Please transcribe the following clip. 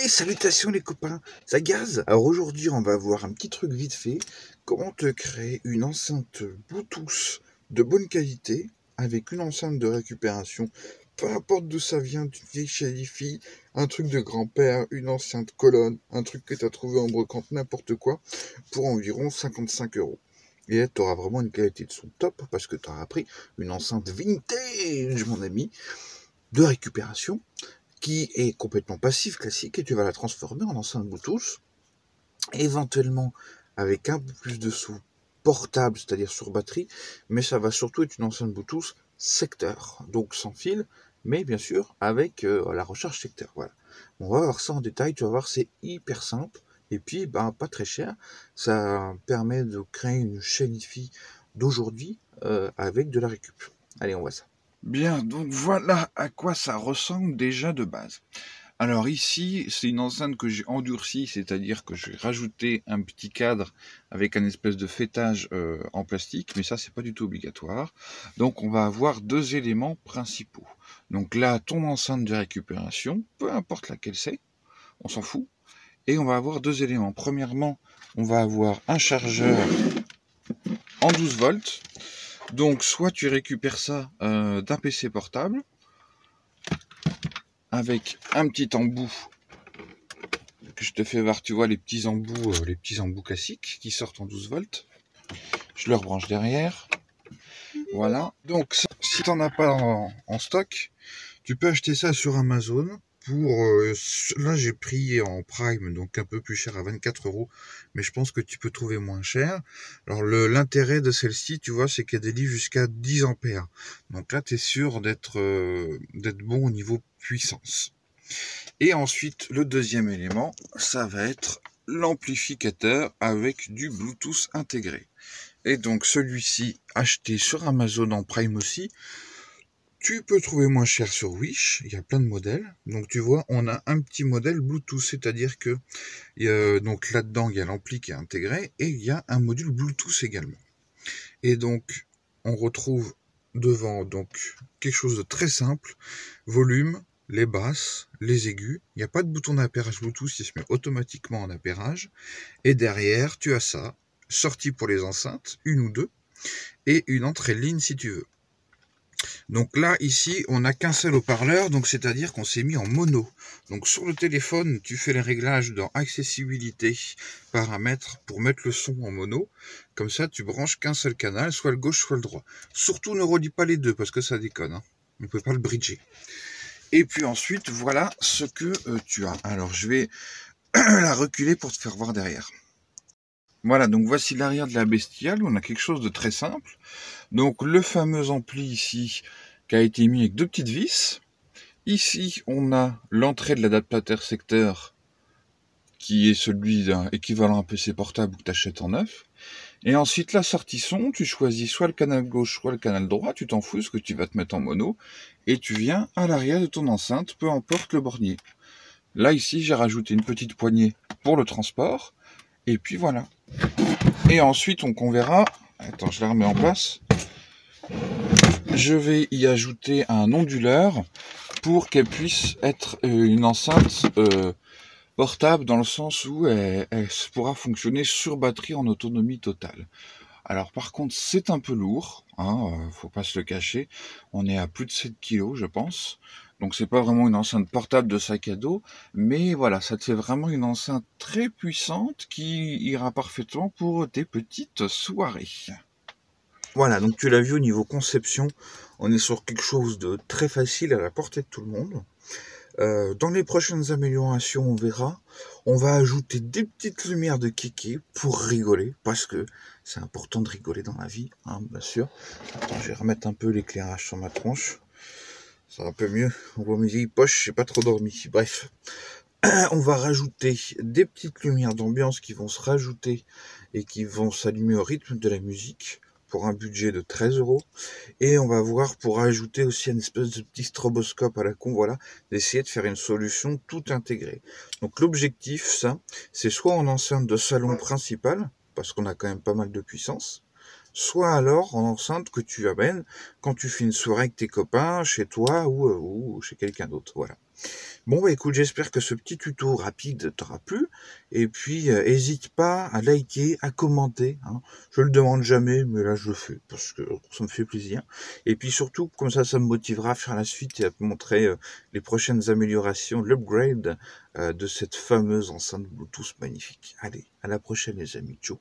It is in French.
Salutations les copains, ça gaz. Alors aujourd'hui on va voir un petit truc vite fait, comment te créer une enceinte Bluetooth de bonne qualité avec une enceinte de récupération, peu importe d'où ça vient, d'une vieille chez Hi-Fi, un truc de grand-père, une enceinte colonne, un truc que tu as trouvé en brocante, n'importe quoi, pour environ 55 €. Et tu auras vraiment une qualité de son top parce que tu auras pris une enceinte vintage mon ami, de récupération qui est complètement passive, classique, et tu vas la transformer en enceinte Bluetooth, éventuellement avec un peu plus de sous portable, c'est-à-dire sur batterie, mais ça va surtout être une enceinte Bluetooth secteur, donc sans fil, mais bien sûr avec la recharge secteur. Voilà. On va voir ça en détail, tu vas voir, c'est hyper simple, et puis pas très cher. Ça permet de créer une chaîne Hi-Fi d'aujourd'hui avec de la récup. Allez, on voit ça. Bien, donc voilà à quoi ça ressemble déjà de base. Alors ici, c'est une enceinte que j'ai endurcie, c'est-à-dire que j'ai rajouté un petit cadre avec un espèce de fêtage en plastique, mais ça c'est pas du tout obligatoire. Donc on va avoir deux éléments principaux. Donc là, ton enceinte de récupération, peu importe laquelle c'est, on s'en fout. Et on va avoir deux éléments. Premièrement, on va avoir un chargeur en 12 volts. Donc soit tu récupères ça d'un PC portable, avec un petit embout que je te fais voir, tu vois les petits embouts classiques qui sortent en 12 volts. Je le rebranche derrière. Voilà. Donc si tu n'en as pas en stock, tu peux acheter ça sur Amazon. Pour là j'ai pris en Prime, donc un peu plus cher à 24 €, mais je pense que tu peux trouver moins cher. Alors l'intérêt de celle-ci, tu vois, c'est qu'elle délivre jusqu'à 10 ampères. Donc là tu es sûr d'être bon au niveau puissance. Et ensuite, le deuxième élément, ça va être l'amplificateur avec du Bluetooth intégré. Et donc celui-ci, acheté sur Amazon en Prime aussi, tu peux trouver moins cher sur Wish, il y a plein de modèles. Donc tu vois, on a un petit modèle Bluetooth, c'est-à-dire que donc là-dedans, il y a l'ampli qui est intégré et il y a un module Bluetooth également. Et donc, on retrouve devant donc quelque chose de très simple, volume, les basses, les aigus. Il n'y a pas de bouton d'appairage Bluetooth, il se met automatiquement en appairage. Et derrière, tu as ça, sortie pour les enceintes, une ou deux, et une entrée ligne si tu veux. Donc là, ici, on n'a qu'un seul haut-parleur, donc c'est-à-dire qu'on s'est mis en mono. Donc sur le téléphone, tu fais les réglages dans accessibilité, paramètres, pour mettre le son en mono. Comme ça, tu branches qu'un seul canal, soit le gauche, soit le droit. Surtout ne relie pas les deux, parce que ça déconne, hein. On ne peut pas le bridger. Et puis ensuite, voilà ce que tu as. Alors, je vais la reculer pour te faire voir derrière. Voilà, donc voici l'arrière de la bestiale. On a quelque chose de très simple. Donc le fameux ampli ici, qui a été mis avec deux petites vis. Ici, on a l'entrée de l'adaptateur secteur, qui est celui d'un équivalent à PC portable que tu achètes en neuf. Et ensuite, la sortie son, tu choisis soit le canal gauche, soit le canal droit, tu t'en fous, ce que tu vas te mettre en mono, et tu viens à l'arrière de ton enceinte, peu importe le bornier. Là, ici, j'ai rajouté une petite poignée pour le transport, et puis voilà. Et ensuite, on verra, attends, je la remets en place, je vais y ajouter un onduleur pour qu'elle puisse être une enceinte portable dans le sens où elle pourra fonctionner sur batterie en autonomie totale. Alors par contre c'est un peu lourd, hein, faut pas se le cacher, on est à plus de 7 kg je pense, donc c'est pas vraiment une enceinte portable de sac à dos, mais voilà, ça te fait vraiment une enceinte très puissante qui ira parfaitement pour des petites soirées. Voilà, donc tu l'as vu au niveau conception, on est sur quelque chose de très facile à la portée de tout le monde. Dans les prochaines améliorations, on verra. On va ajouter des petites lumières de kiki pour rigoler, parce que c'est important de rigoler dans la vie, hein, bien sûr. Attends, je vais remettre un peu l'éclairage sur ma tronche. Ça va un peu mieux. On voit mes vieilles poches, j'ai pas trop dormi. Bref, on va rajouter des petites lumières d'ambiance qui vont se rajouter et qui vont s'allumer au rythme de la musique pour un budget de 13 €. Et on va voir pour ajouter aussi une espèce de petit stroboscope à la con, voilà, d'essayer de faire une solution tout intégrée. Donc l'objectif, ça, c'est soit en enceinte de salon principal, parce qu'on a quand même pas mal de puissance, soit alors en enceinte que tu amènes quand tu fais une soirée avec tes copains, chez toi ou chez quelqu'un d'autre, voilà. Bon, bah écoute, j'espère que ce petit tuto rapide t'aura plu. Et puis, hésite pas à liker, à commenter. Hein. Je le demande jamais, mais là, je le fais parce que ça me fait plaisir. Et puis surtout, comme ça me motivera à faire la suite et à te montrer les prochaines améliorations, l'upgrade de cette fameuse enceinte Bluetooth magnifique. Allez, à la prochaine, les amis. Ciao.